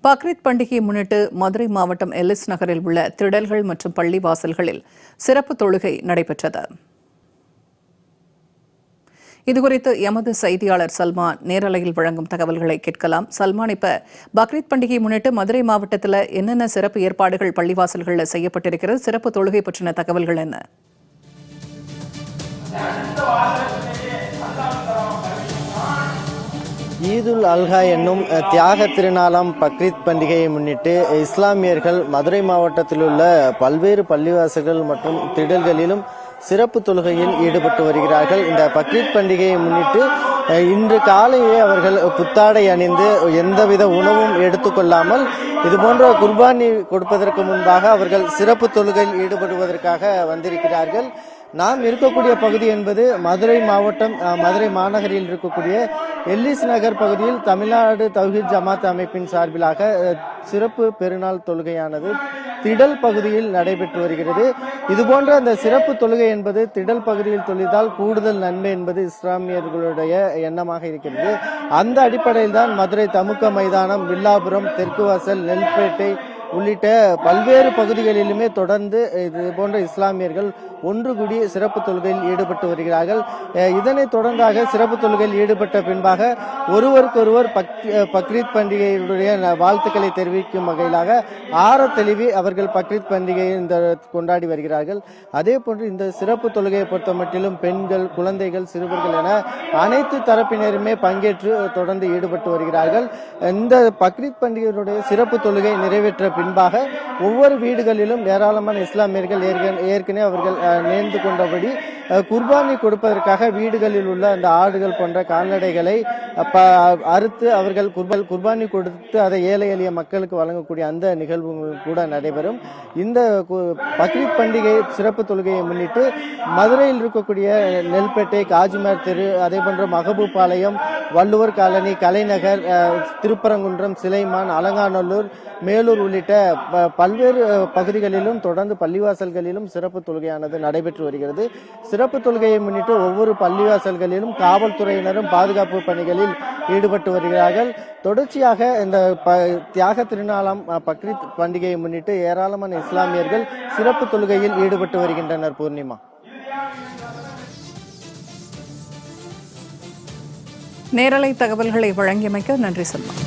பக்ரீத் பண்டிகையை முன்னிட்டு மதுரை மாவட்டம் எல்லிஸ் நகரில் உள்ள திடல்கள் மற்றும் பள்ளிவாசல்களில் சிறப்பு தொழுகை நடைபெற்றது. இதுகுறித்து எமது செய்தியாளர் சல்மான் நேரலையில் வழங்கும் தகவல்களை கேட்கலாம். சல்மான், இப்ப பக்ரீத் பண்டிகையை முன்னிட்டு மதுரை மாவட்டத்தில் என்னென்ன சிறப்பு ஏற்பாடுகள் பள்ளிவாசல்களில் செய்யப்பட்டிருக்கிறது? சிறப்பு தொழுகை பற்றின தகவல்கள் என்ன? ஈதுல் அல்ஹா என்னும் தியாக திருநாளாம் பக்ரீத் பண்டிகையை முன்னிட்டு இஸ்லாமியர்கள் மதுரை மாவட்டத்தில் உள்ள பல்வேறு பள்ளிவாசல்கள் மற்றும் திடல்களிலும் சிறப்பு தொழுகையில் ஈடுபட்டு வருகிறார்கள். இந்த பக்ரீத் பண்டிகையை முன்னிட்டு இன்று காலையே அவர்கள் புத்தாடை அணிந்து எந்தவித உணவும் எடுத்துக்கொள்ளாமல் இதுபோன்ற குர்பானி கொடுப்பதற்கு முன்பாக அவர்கள் சிறப்பு தொழுகையில் ஈடுபடுவதற்காக வந்திருக்கிறார்கள். நாம் இருக்கக்கூடிய பகுதி என்பது மதுரை மாவட்டம் மதுரை மாநகரில் இருக்கக்கூடிய எல்லிஸ் நகர் பகுதியில் தமிழ்நாடு தௌஹீத் ஜமாத் அமைப்பின் சார்பிலாக சிறப்பு பெருநாள் தொழுகையானது திடல் பகுதியில் நடைபெற்று வருகிறது. இதுபோன்ற அந்த சிறப்பு தொழுகை என்பது திடல் பகுதியில் தொழுதால் கூடுதல் நன்மை என்பது இஸ்லாமியர்களுடைய எண்ணமாக இருக்கிறது. அந்த அடிப்படையில் தான் மதுரை தமுக்க மைதானம், வில்லாபுரம், தெற்கு வாசல், நெல்பேட்டை உள்ளிட்ட பல்வேறு பகுதிகளிலுமே தொடர்ந்து இது போன்ற இஸ்லாமியர்கள் ஒன்று கூடி சிறப்பு தொழுகையில் ஈடுபட்டு வருகிறார்கள். இதனைத் தொடர்ந்தாக சிறப்பு தொழுகையில் ஈடுபட்ட பின்பாக ஒருவருக்கொருவர் பக்ரீத் பண்டிகையுடைய வாழ்த்துக்களை தெரிவிக்கும் வகையிலாக தெளிவி அவர்கள் பக்ரீத் பண்டிகையை கொண்டாடி வருகிறார்கள். அதே போன்று இந்த சிறப்பு தொழுகையை பொறுத்த மட்டிலும் பெண்கள், குழந்தைகள், சிறுவர்கள் என அனைத்து தரப்பினருமே பங்கேற்று தொடர்ந்து ஈடுபட்டு வருகிறார்கள். இந்த பக்ரீத் பண்டிகையுடைய சிறப்பு தொழுகை நிறைவேற்ற பின்பாக ஒவ்வொரு வீடுகளிலும் ஏராளமான இஸ்லாமியர்கள் ஏற்கனவே அவர்கள் நேர்ந்து கொண்டபடி குர்பானி கொடுப்பதற்காக வீடுகளில் உள்ள அந்த ஆடுகள் போன்ற கால்நடைகளை அறுத்து அவர்கள் குர்பானி கொடுத்து அதை ஏழை எளிய மக்களுக்கு வழங்கக்கூடிய அந்த நிகழ்வு கூட நடைபெறும். இந்த பக்ரீத் பண்டிகை சிறப்பு தொழுகையை முன்னிட்டு மதுரையில் இருக்கக்கூடிய நெல்பேட்டை, காஜிமார் தெரு, அதே போன்ற மகபூபாளையம், வள்ளுவர் காலனி, கலைநகர், திருப்பரங்குன்றம், சிலைமான், அலங்காநல்லூர், மேலூர் உள்ளிட்ட பல்வேறு பகுதிகளிலும் தொடர்ந்து பள்ளிவாசல்களிலும் சிறப்பு தொழுகையானது நடைபெற்று வருகிறது. சிறப்பு தொழுகையை முன்னிட்டு ஒவ்வொரு பள்ளிவாசல்களிலும் காவல்துறையினரும் பாதுகாப்பு பணிகளில் ஈடுபட்டு வருகிறார்கள். தொடர்ச்சியாக இந்த தியாக திருநாளாம் பக்ரீத் பண்டிகையை முன்னிட்டு ஏராளமான இஸ்லாமியர்கள் சிறப்பு தொழுகையில் ஈடுபட்டு வருகின்றனர். பூர்ணிமா, நேரலை தகவல்களை வழங்கியமைக்க நன்றி சல்மான்.